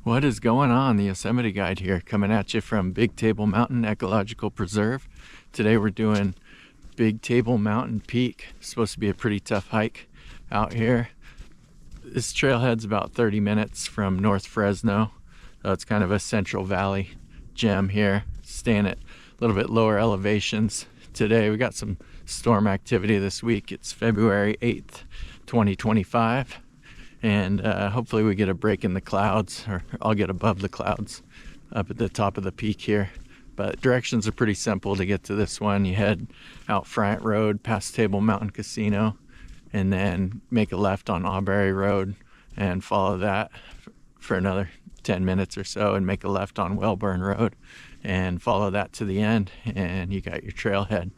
What is going on? The Yosemite Guide here, coming at you from Big Table Mountain Ecological Preserve. Today we're doing Big Table Mountain Peak. It's supposed to be a pretty tough hike out here. This trailhead's about 30 minutes from North Fresno. So it's kind of a Central Valley gem here, staying at a little bit lower elevations. Today we got some storm activity this week. It's February 8th, 2025. And hopefully we get a break in the clouds, or I'll get above the clouds up at the top of the peak here. But directions are pretty simple to get to this one. You head out Front Road past Table Mountain Casino, and then make a left on Auberry Road and follow that for another 10 minutes or so, and make a left on Wellburn Road and follow that to the end, and you got your trailhead.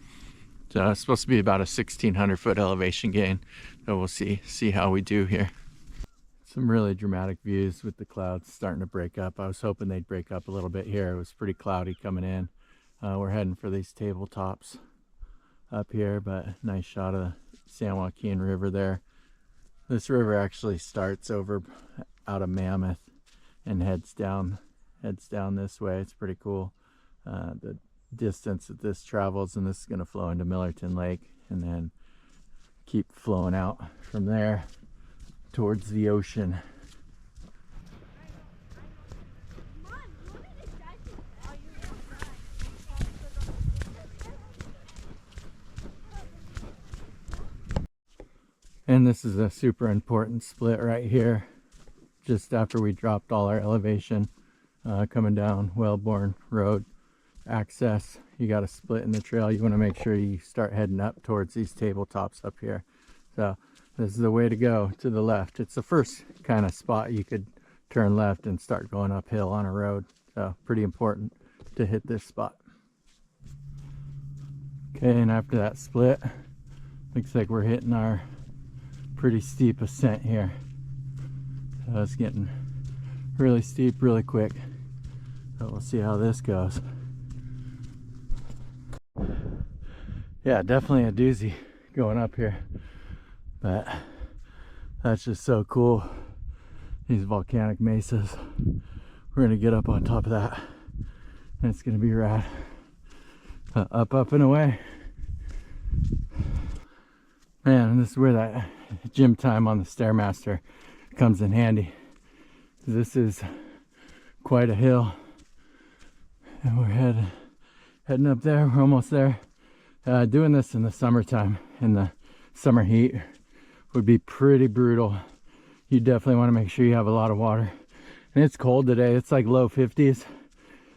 So it's supposed to be about a 1,600 foot elevation gain. So we'll see how we do here. Some really dramatic views with the clouds starting to break up. I was hoping they'd break up a little bit here. It was pretty cloudy coming in. We're heading for these tabletops up here, but nice shot of the San Joaquin River there. This river actually starts over out of Mammoth and heads down this way. It's pretty cool. The distance that this travels, and this is going to flow into Millerton Lake and then keep flowing out from there towards the ocean. And this is a super important split right here, just after we dropped all our elevation, coming down Wellborn Road access. You got a split in the trail. You want to make sure you start heading up towards these tabletops up here. So this is the way to go, to the left. It's the first kind of spot you could turn left and start going uphill on a road. So pretty important to hit this spot. Okay, and after that split, looks like we're hitting our pretty steep ascent here. So it's getting really steep really quick. So we'll see how this goes. Yeah, definitely a doozy going up here. But that's just so cool. These volcanic mesas. We're gonna get up on top of that, and it's gonna be rad. Up and away. Man, this is where that gym time on the Stairmaster comes in handy. This is quite a hill, and we're heading up there. We're almost there. Doing this in the summertime, in the summer heat, would be pretty brutal. You definitely want to make sure you have a lot of water. And it's cold today. It's like low 50s.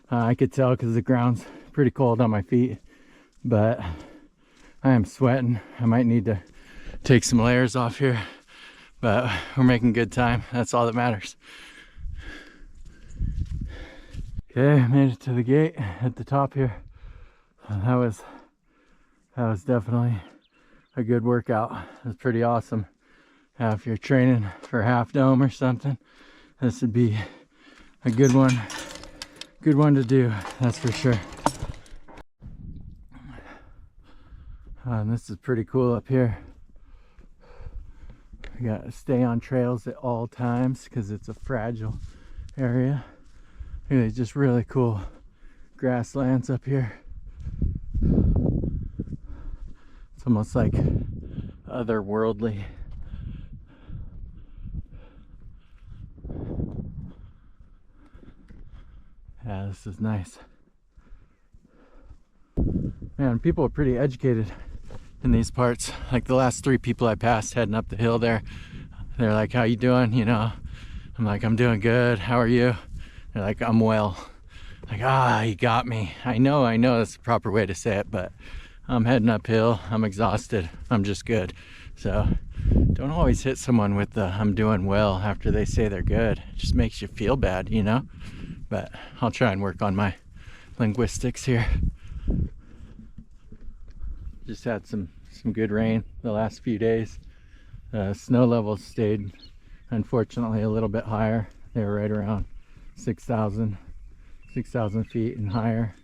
I could tell because the ground's pretty cold on my feet, but I am sweating. I might need to take some layers off here, but we're making good time. That's all that matters. Okay, made it to the gate at the top here. That was definitely a good workout. It was pretty awesome. If you're training for Half Dome or something, this would be a good one to do, that's for sure. And this is pretty cool up here. You gotta stay on trails at all times because it's a fragile area. It's just really cool grasslands up here. It's almost like otherworldly. Yeah, this is nice. Man, people are pretty educated in these parts. Like the last 3 people I passed heading up the hill there, they're like, how you doing? You know, I'm like, I'm doing good. How are you? They're like, I'm well. Like, you got me. I know that's the proper way to say it, but I'm heading uphill. I'm exhausted. I'm just good. So don't always hit someone with the I'm doing well after they say they're good. It just makes you feel bad, you know? But I'll try and work on my linguistics here. Just had some good rain the last few days. Snow levels stayed, unfortunately, a little bit higher. They were right around 6,000 feet and higher.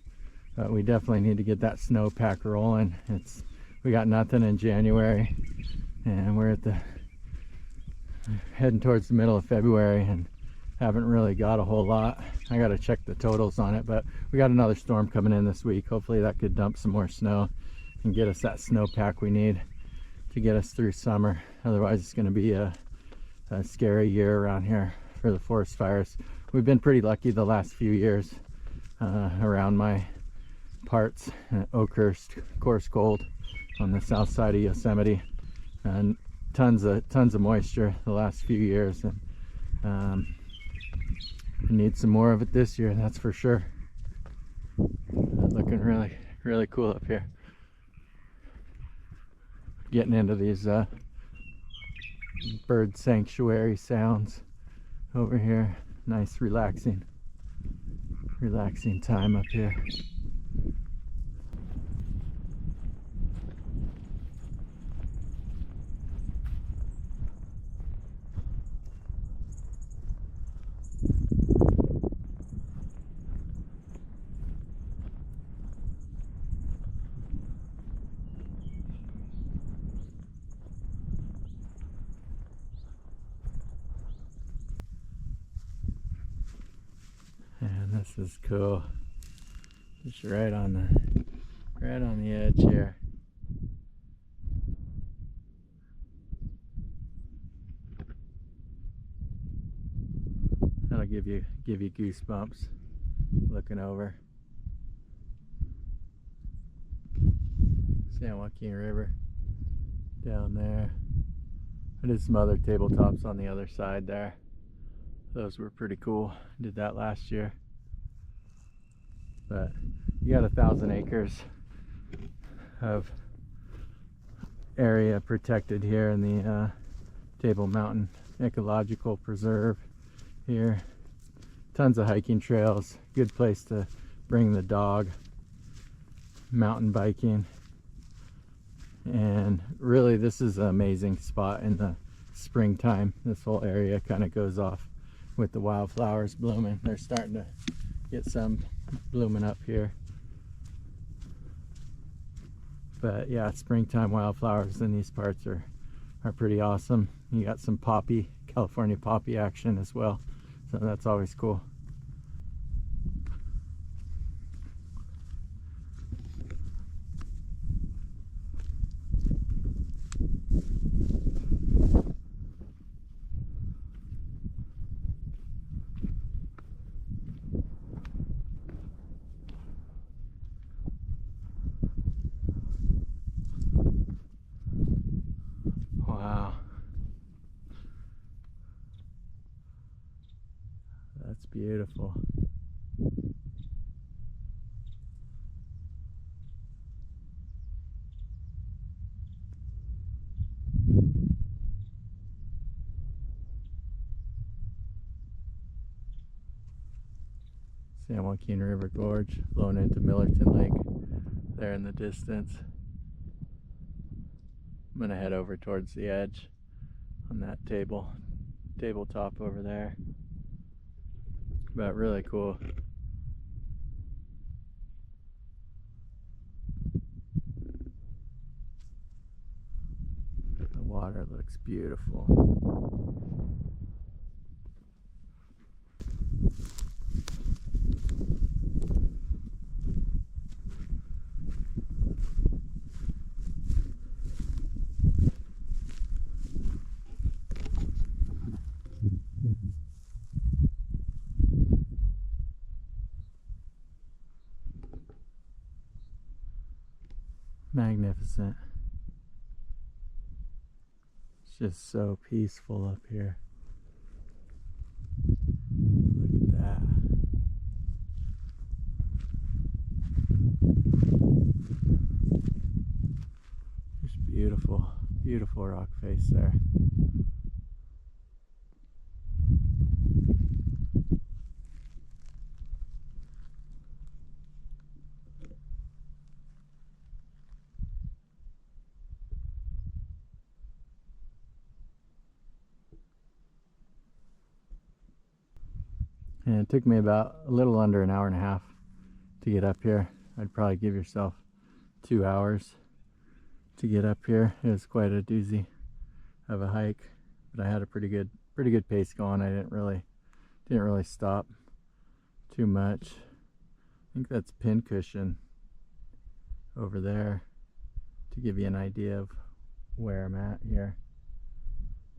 But we definitely need to get that snowpack rolling. We got nothing in January, and we're heading towards the middle of February, and haven't really got a whole lot. I gotta check the totals on it, but we got another storm coming in this week. Hopefully that could dump some more snow and get us that snowpack we need to get us through summer. Otherwise it's going to be a scary year around here for the forest fires. We've been pretty lucky the last few years around my parts, Oakhurst, Coarse Gold on the south side of Yosemite, and tons of moisture the last few years, and we need some more of it this year, that's for sure. Looking really cool up here. Getting into these bird sanctuary sounds over here. Nice relaxing time up here. And this is cool. Just right on the edge here. That'll give you goosebumps looking over. San Joaquin River down there. I did some other tabletops on the other side there. Those were pretty cool. Did that last year. But you got 1,000 acres of area protected here in the Table Mountain Ecological Preserve here. Tons of hiking trails. Good place to bring the dog. Mountain biking. And really this is an amazing spot in the springtime. This whole area kind of goes off with the wildflowers blooming. They're starting to get some blooming up here. But yeah, springtime wildflowers in these parts are pretty awesome. You got some poppy, California poppy action as well. So that's always cool. Wow. That's beautiful. San Joaquin River Gorge flowing into Millerton Lake there in the distance. I'm gonna head over towards the edge on that tabletop over there. But really cool. The water looks beautiful. Magnificent. It's just so peaceful up here. Look at that. Just beautiful rock face there. And it took me about a little under an hour and a half to get up here. I'd probably give yourself 2 hours to get up here. It was quite a doozy of a hike, but I had a pretty good pace going. I didn't Didn't really stop too much. I think that's pincushion over there to give you an idea of where I'm at here.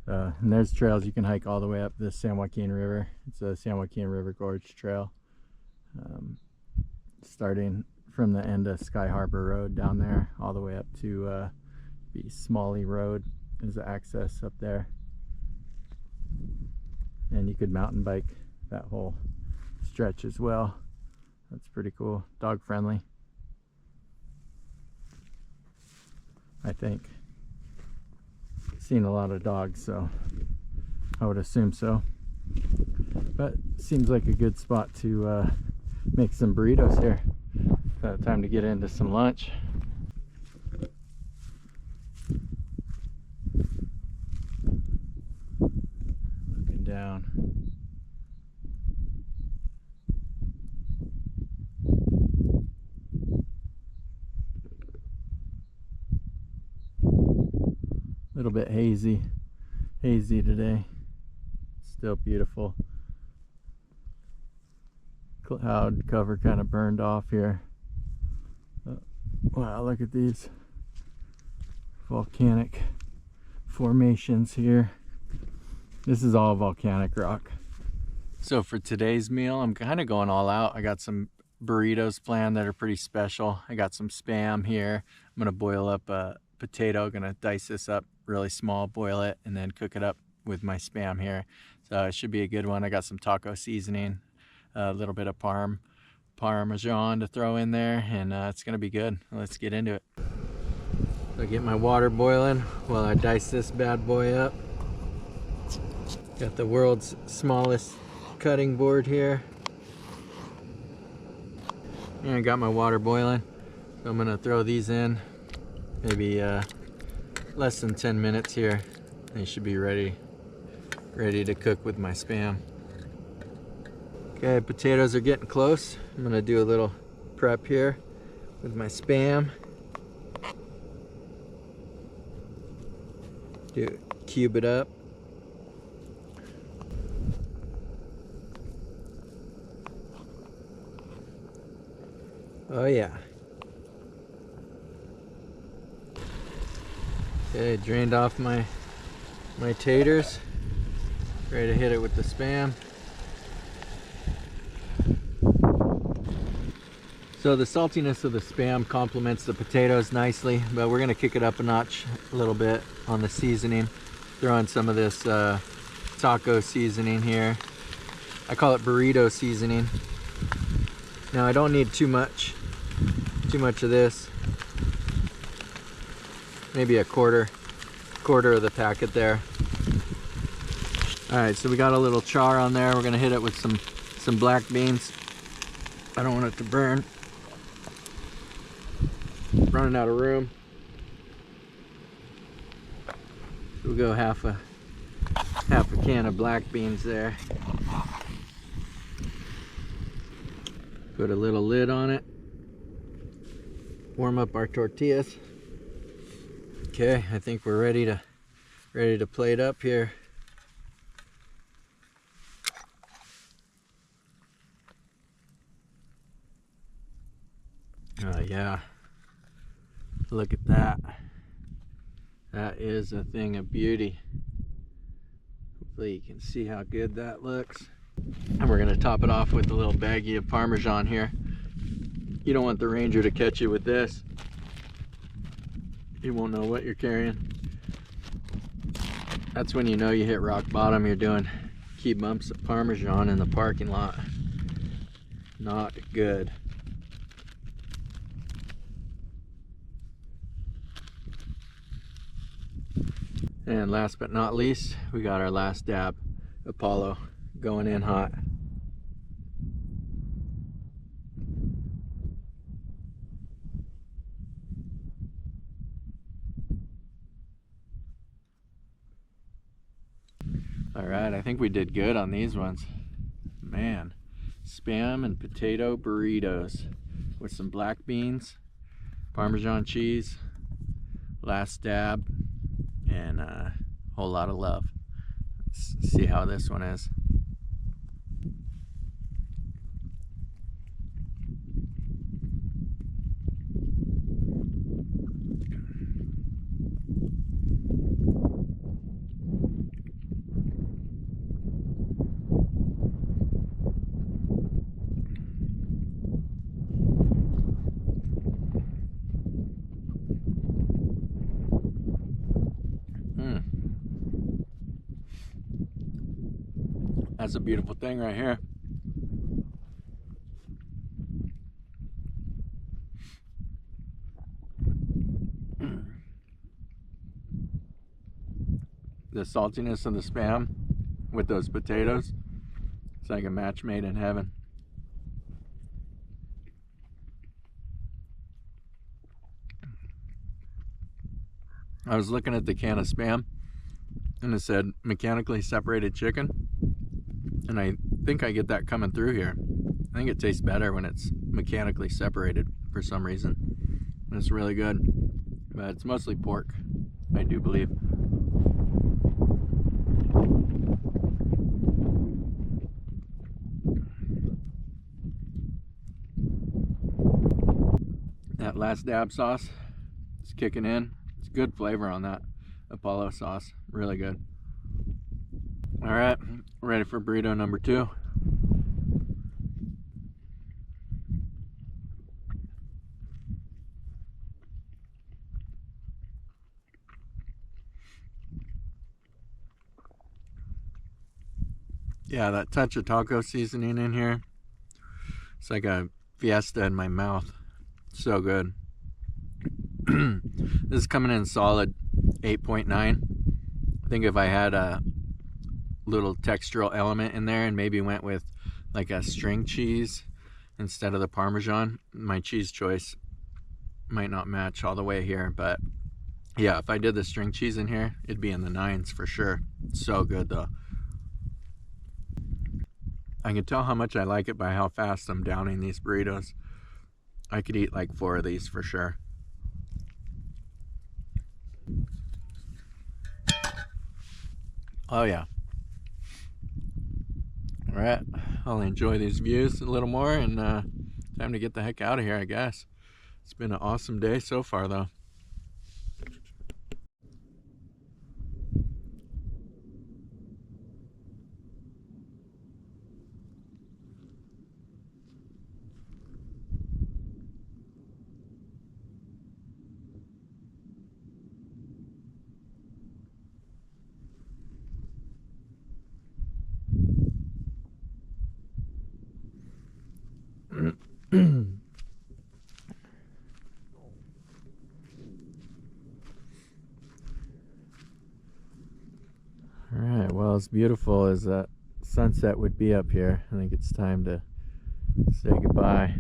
And there's trails you can hike all the way up the San Joaquin River. It's a San Joaquin River Gorge Trail, starting from the end of Sky Harbor Road down there all the way up to the Smalley Road is the access up there. And you could mountain bike that whole stretch as well. That's pretty cool. Dog friendly, I think. Seen a lot of dogs, so I would assume so. But seems like a good spot to make some burritos here. Time to get into some lunch. Looking down. A little bit hazy today. Still beautiful. Cloud cover kind of burned off here. Wow, look at these volcanic formations here. This is all volcanic rock. So for today's meal, I'm kind of going all out. I got some burritos planned that are pretty special. I got some Spam here. I'm gonna boil up a potato, gonna dice this up really small, boil it, and then cook it up with my Spam here. So it should be a good one. I got some taco seasoning, a little bit of Parmesan to throw in there, and it's gonna be good. Let's get into it. So I get my water boiling while I dice this bad boy up. Got the world's smallest cutting board here. And I got my water boiling. So I'm gonna throw these in. Maybe less than 10 minutes here. They should be ready to cook with my Spam. Okay, potatoes are getting close. I'm gonna do a little prep here with my Spam. Cube it up. Oh yeah. Okay, drained off my taters. Ready to hit it with the Spam. So the saltiness of the Spam complements the potatoes nicely, but we're gonna kick it up a notch a little bit on the seasoning. Throw in some of this taco seasoning here. I call it burrito seasoning. Now I don't need too much of this. Maybe a quarter of the packet there. All right, so we got a little char on there. We're gonna hit it with some black beans. I don't want it to burn. Running out of room. So we'll go half a can of black beans there. Put a little lid on it. Warm up our tortillas. Okay, I think we're ready to plate up here. Oh yeah, look at that. That is a thing of beauty. Hopefully you can see how good that looks. And we're gonna top it off with a little baggie of Parmesan here. You don't want the ranger to catch you with this. You won't know what you're carrying. That's when you know you hit rock bottom. You're doing key bumps of Parmesan in the parking lot. Not good. And last but not least, we got our last dab, Apollo, going in hot. All right, I think we did good on these ones. Man, Spam and potato burritos with some black beans, Parmesan cheese, last dab, and a whole lot of love. Let's see how this one is. That's a beautiful thing right here. The saltiness of the Spam with those potatoes, it's like a match made in heaven. I was looking at the can of Spam and it said mechanically separated chicken, and I think I get that coming through here. I think it tastes better when it's mechanically separated for some reason. It's really good, but it's mostly pork, I do believe. That last dab sauce is kicking in. It's good flavor on that Apollo sauce, really good. All right, ready for burrito number 2. Yeah, that touch of taco seasoning in here, it's like a fiesta in my mouth. So good. This is coming in solid 8.9. I think if I had a little textural element in there and maybe went with like a string cheese instead of the Parmesan, my cheese choice might not match all the way here. But yeah, if I did the string cheese in here, it'd be in the 9s for sure. So good though. I can tell how much I like it by how fast I'm downing these burritos. I could eat like 4 of these for sure. Oh yeah. All right, I'll enjoy these views a little more, and time to get the heck out of here, I guess. It's been an awesome day so far though. Alright, well, as beautiful as that sunset would be up here, I think it's time to say goodbye.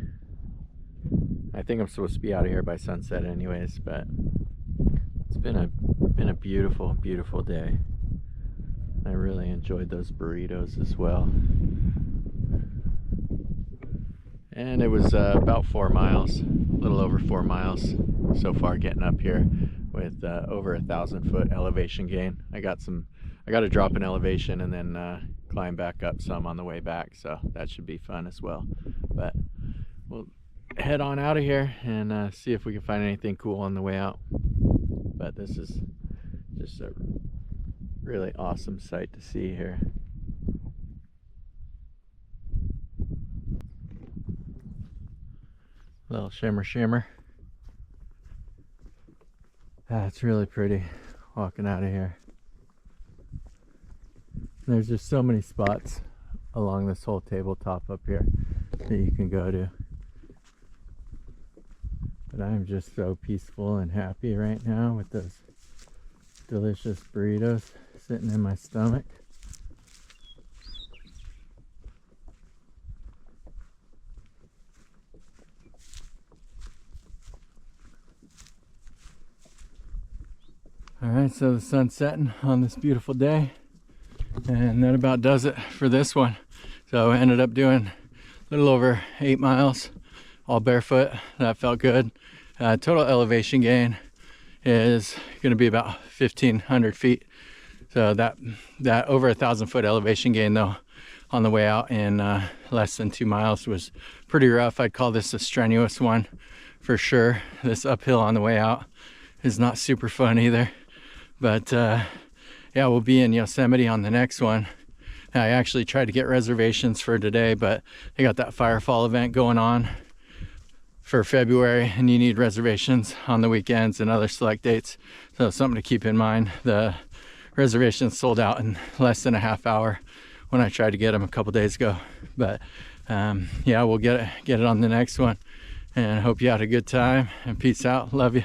I think I'm supposed to be out of here by sunset anyways, but it's been a beautiful, beautiful day. I really enjoyed those burritos as well. And it was about 4 miles, a little over 4 miles so far getting up here with over 1,000-foot elevation gain. I got to drop an elevation and then climb back up some on the way back, so that should be fun as well. But we'll head on out of here and see if we can find anything cool on the way out. But this is just a really awesome sight to see here. Little shimmer. It's really pretty walking out of here. There's just so many spots along this whole tabletop up here that you can go to. But I'm just so peaceful and happy right now with those delicious burritos sitting in my stomach. Alright, so the sun's setting on this beautiful day, and that about does it for this one. So I ended up doing a little over 8 miles, all barefoot. That felt good. Total elevation gain is going to be about 1,500 feet. So that over 1,000-foot elevation gain though on the way out in less than 2 miles was pretty rough. I'd call this a strenuous one for sure. This uphill on the way out is not super fun either. But yeah, we'll be in Yosemite on the next one. I actually tried to get reservations for today, but they got that Firefall event going on for February, and you need reservations on the weekends and other select dates. So something to keep in mind. The reservations sold out in less than a half hour when I tried to get them a couple days ago. But yeah, we'll get it on the next one. And I hope you had a good time. And peace out. Love you.